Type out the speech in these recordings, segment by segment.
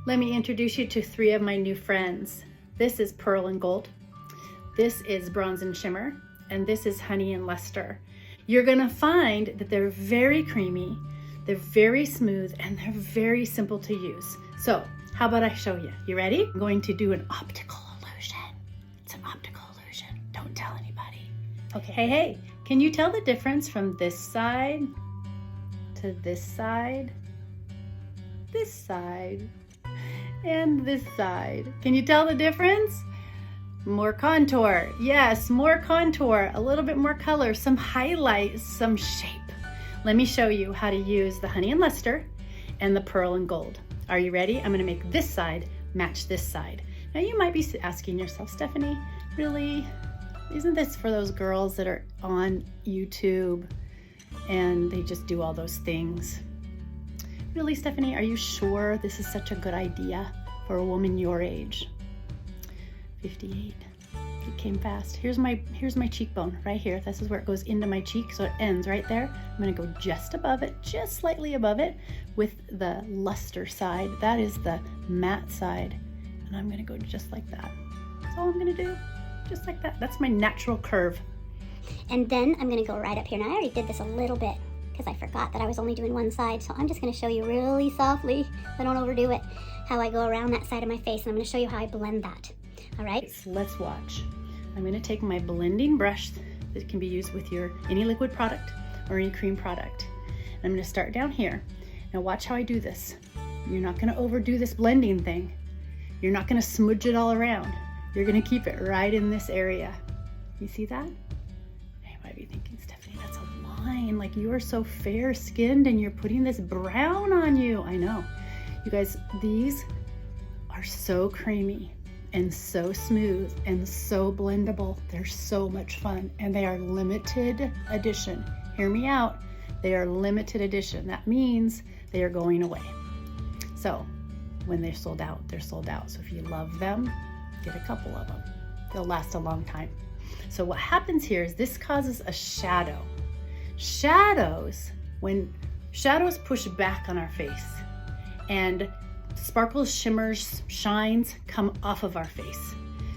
Let me introduce you to three of my new friends. This is Pearl and Gold, this is Bronze and Shimmer, and this is Honey and Luster. You're gonna find that they're very creamy, they're very smooth, and they're very simple to use. So how about I show you? You ready? I'm going to do an optical illusion. It's an optical illusion. Don't tell anybody. Okay, hey, can you tell the difference from this side to this side, and this side? Can you tell the difference? More contour. Yes, more contour, a little bit more color, some highlights, some shape. Let me show you how to use the Honey and Luster and the Pearl and Gold. Are you ready? I'm gonna make this side match this side. Now you might be asking yourself, Stephanie, really? Isn't this for those girls that are on YouTube and they just do all those things? Really, Stephanie, are you sure this is such a good idea for a woman your age? 58. It came fast. Here's my cheekbone right here. This is where it goes into my cheek, so it ends right there. I'm gonna go just above it, just slightly above it with the luster side. That is the matte side. And I'm gonna go just like that. That's all I'm gonna do, just like that. That's my natural curve. And then I'm gonna go right up here. Now I already did this a little bit because I forgot that I was only doing one side. So I'm just gonna show you really softly, so I don't overdo it, how I go around that side of my face. And I'm gonna show you how I blend that. All right, let's watch. I'm going to take my blending brush that can be used with any liquid product or any cream product. I'm going to start down here. Now watch how I do this. You're not going to overdo this blending thing. You're not going to smudge it all around. You're going to keep it right in this area. You see that? You might be thinking, Stephanie, that's a line. Like, you are so fair skinned and you're putting this brown on you. I know. You guys, these are so creamy and so smooth and so blendable. They're so much fun, and they are limited edition. Hear me out. They are limited edition. That means they are going away. So when they're sold out, they're sold out. So if you love them, get a couple of them. They'll last a long time. So what happens here is this causes a shadow. When shadows push back on our face and sparkles, shimmers, shines come off of our face.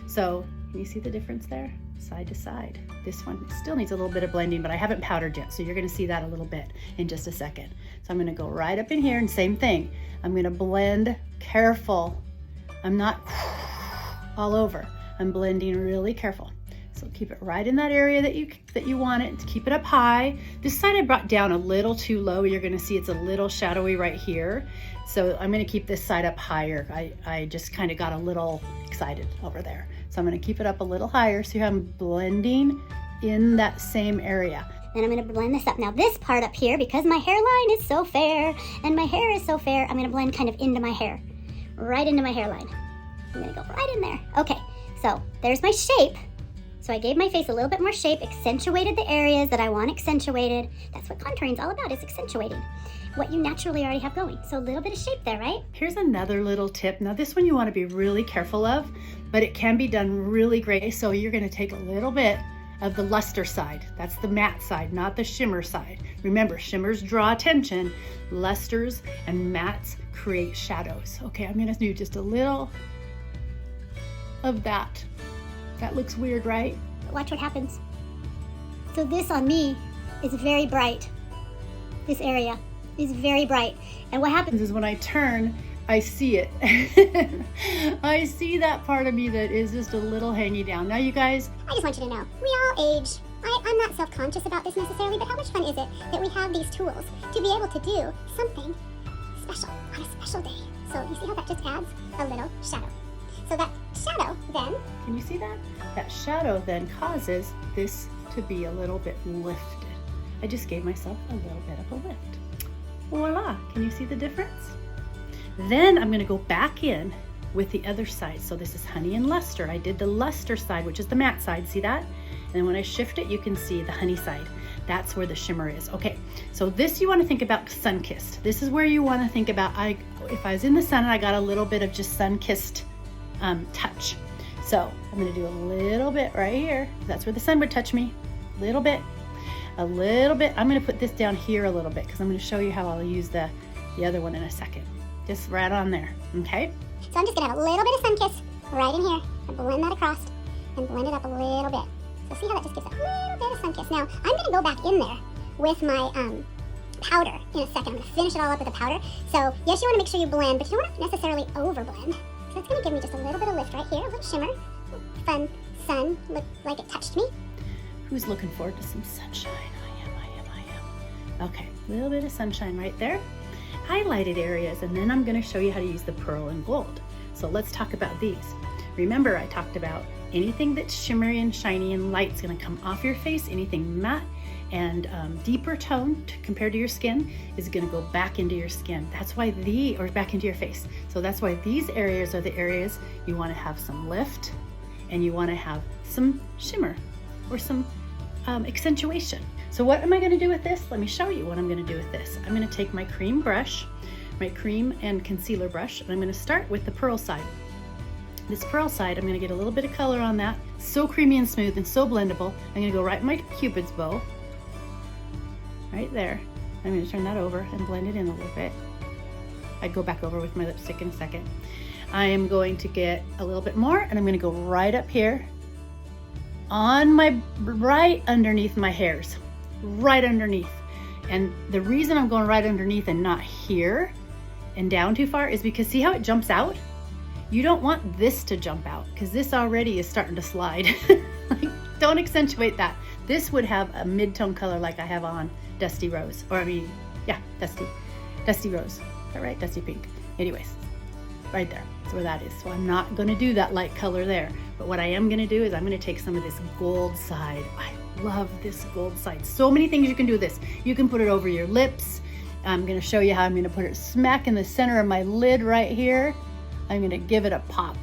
So can you see the difference there? Side to side. This one still needs a little bit of blending, but I haven't powdered yet, so you're gonna see that a little bit in just a second. So I'm gonna go right up in here and same thing. I'm gonna blend careful. I'm not all over. I'm blending really careful. So keep it right in that area that you want it. Keep it up high. This side I brought down a little too low. You're gonna see it's a little shadowy right here. So I'm gonna keep this side up higher. I just kind of got a little excited over there. So I'm gonna keep it up a little higher so I'm blending in that same area. Then I'm gonna blend this up. Now this part up here, because my hairline is so fair and my hair is so fair, I'm gonna blend kind of into my hair, right into my hairline. I'm gonna go right in there. Okay, so there's my shape. So I gave my face a little bit more shape, accentuated the areas that I want accentuated. That's what contouring is all about, is accentuating what you naturally already have going. So a little bit of shape there, right? Here's another little tip. Now this one you want to be really careful of, but it can be done really great. So you're going to take a little bit of the luster side. That's the matte side, not the shimmer side. Remember, shimmers draw attention. Lusters and mattes create shadows. Okay, I'm going to do just a little of that. That looks weird, right? Watch what happens. So this on me is very bright. This area is very bright. And what happens is when I turn, I see it. I see that part of me that is just a little hanging down. Now you guys, I just want you to know, we all age. I'm not self-conscious about this necessarily, but how much fun is it that we have these tools to be able to do something special on a special day? So you see how that just adds a little shadow. So that shadow then, can you see that? That shadow then causes this to be a little bit lifted. I just gave myself a little bit of a lift. Voila, can you see the difference? Then I'm gonna go back in with the other side. So this is Honey and Luster. I did the luster side, which is the matte side, see that? And then when I shift it, you can see the honey side. That's where the shimmer is. Okay, so this you wanna think about sun-kissed. This is where you wanna think about, if I was in the sun and I got a little bit of just sun-kissed touch. So I'm gonna do a little bit right here. That's where the sun would touch me. A little bit. I'm gonna put this down here a little bit because I'm gonna show you how I'll use the other one in a second. just right on there, okay? So I'm just gonna have a little bit of sun kiss right in here and blend that across and blend it up a little bit. So see how that just gives a little bit of sun kiss. Now I'm gonna go back in there with my powder in a second. I'm gonna finish it all up with the powder. So yes, you wanna make sure you blend, but you don't wanna necessarily over blend. So that's gonna give me just a little bit of lift right here, a little shimmer. Fun sun, look like it touched me. Who's looking forward to some sunshine? I am. Okay, a little bit of sunshine right there. Highlighted areas, and then I'm going to show you how to use the pearl and gold. So let's talk about these. Remember, I talked about anything that's shimmery and shiny and light is going to come off your face. Anything matte and deeper tone compared to your skin is going to go back into your skin. That's why or back into your face. So that's why these areas are the areas you want to have some lift and you want to have some shimmer or some accentuation. So what am I going to do with this? Let me show you what I'm going to do with this. I'm going to take my cream brush, my cream and concealer brush, and I'm going to start with the pearl side. This pearl side, I'm going to get a little bit of color on that. So creamy and smooth and so blendable. I'm going to go right in my Cupid's bow, right there. I'm going to turn that over and blend it in a little bit. I go back over with my lipstick in a second. I am going to get a little bit more, and I'm going to go right up here on my, right underneath my hairs, right underneath. And the reason I'm going right underneath and not here and down too far is because see how it jumps out? You don't want this to jump out because this already is starting to slide. Like, don't accentuate that. This would have a mid-tone color like I have on Dusty Rose, or I mean, yeah, Dusty Rose. Is that right? Dusty Pink. Anyways, right there. That's where that is. So I'm not going to do that light color there. But what I am going to do is I'm going to take some of this gold side. I love this gold side. So many things you can do with this. You can put it over your lips. I'm going to show you how I'm going to put it smack in the center of my lid right here. I'm going to give it a pop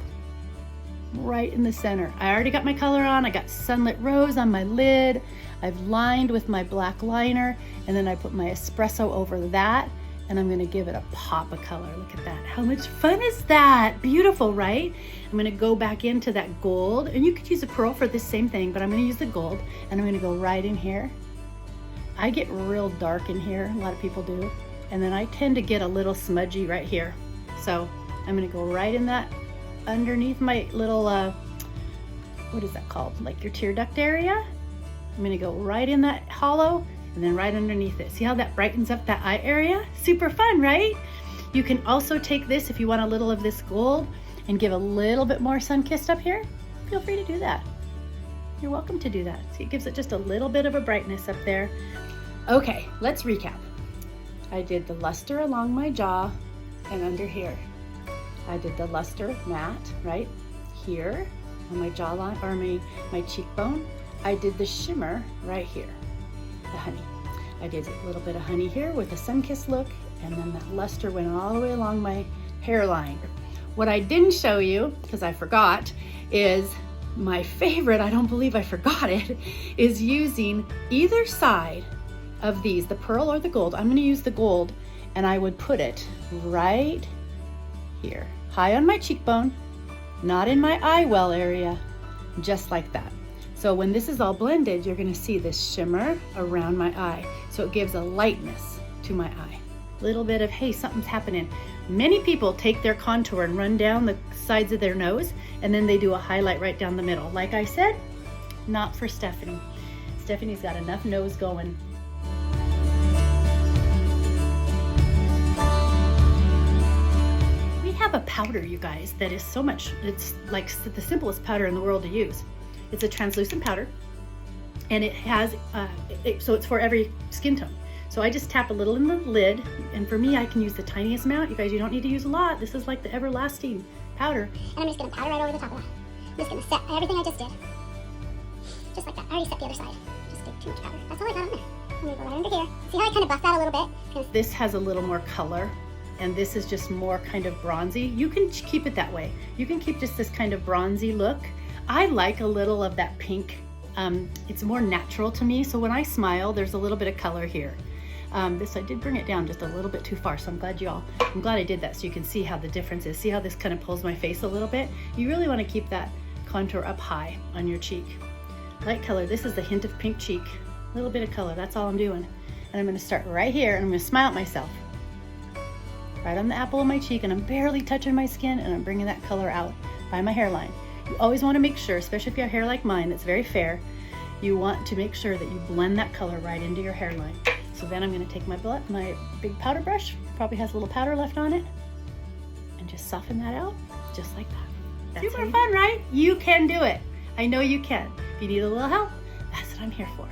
right in the center. I already got my color on. I got Sunlit Rose on my lid. I've lined with my black liner, and then I put my espresso over that, and I'm going to give it a pop of color. Look at that. How much fun is that? Beautiful, right? I'm going to go back into that gold, and you could use a pearl for this same thing, but I'm going to use the gold, and I'm going to go right in here. I get real dark in here. A lot of people do. And then I tend to get a little smudgy right here. So I'm going to go right in that underneath my little, what is that called? Like your tear duct area. I'm going to go right in that hollow and then right underneath it. See how that brightens up that eye area? Super fun, right? You can also take this if you want a little of this gold and give a little bit more sun-kissed up here. Feel free to do that. You're welcome to do that. See, it gives it just a little bit of a brightness up there. Okay, let's recap. I did the luster along my jaw and under here. I did the luster matte right here on my jawline or my cheekbone. I did the shimmer right here, the honey. I did a little bit of honey here with a sun-kissed look, and then that luster went all the way along my hairline. What I didn't show you, because I forgot, is my favorite, I don't believe I forgot it, is using either side of these, the pearl or the gold. I'm going to use the gold, and I would put it right here, high on my cheekbone, not in my eye well area, just like that. So when this is all blended, you're going to see this shimmer around my eye. So it gives a lightness to my eye. Little bit of, hey, something's happening. Many people take their contour and run down the sides of their nose, and then they do a highlight right down the middle. Like I said, not for Stephanie. Stephanie's got enough nose going. We have a powder, you guys, that is so much, it's like the simplest powder in the world to use. It's a translucent powder, and it has, so it's for every skin tone. So I just tap a little in the lid, and for me, I can use the tiniest amount. You guys, you don't need to use a lot. This is like the everlasting powder. And I'm just gonna powder right over the top of that. I'm just gonna set everything I just did. Just like that. I already set the other side. Just did too much powder. That's all I got on there. I'm gonna go right under here. See how I kind of buff that a little bit? This has a little more color, and this is just more kind of bronzy. You can keep it that way. You can keep just this kind of bronzy look. I like a little of that pink. It's more natural to me. So when I smile, there's a little bit of color here. This, I did bring it down just a little bit too far. So I'm glad I did that so you can see how the difference is. See how this kind of pulls my face a little bit? You really want to keep that contour up high on your cheek. Light color, this is the hint of pink cheek. A little bit of color, that's all I'm doing. And I'm gonna start right here and I'm gonna smile at myself. right on the apple of my cheek, and I'm barely touching my skin, and I'm bringing that color out by my hairline. You always want to make sure, especially if you have hair like mine that's very fair, you want to make sure that you blend that color right into your hairline. So then I'm going to take my big powder brush, probably has a little powder left on it, and just soften that out just like that. That's super fun, right? You can do it. I know you can. If you need a little help, that's what I'm here for.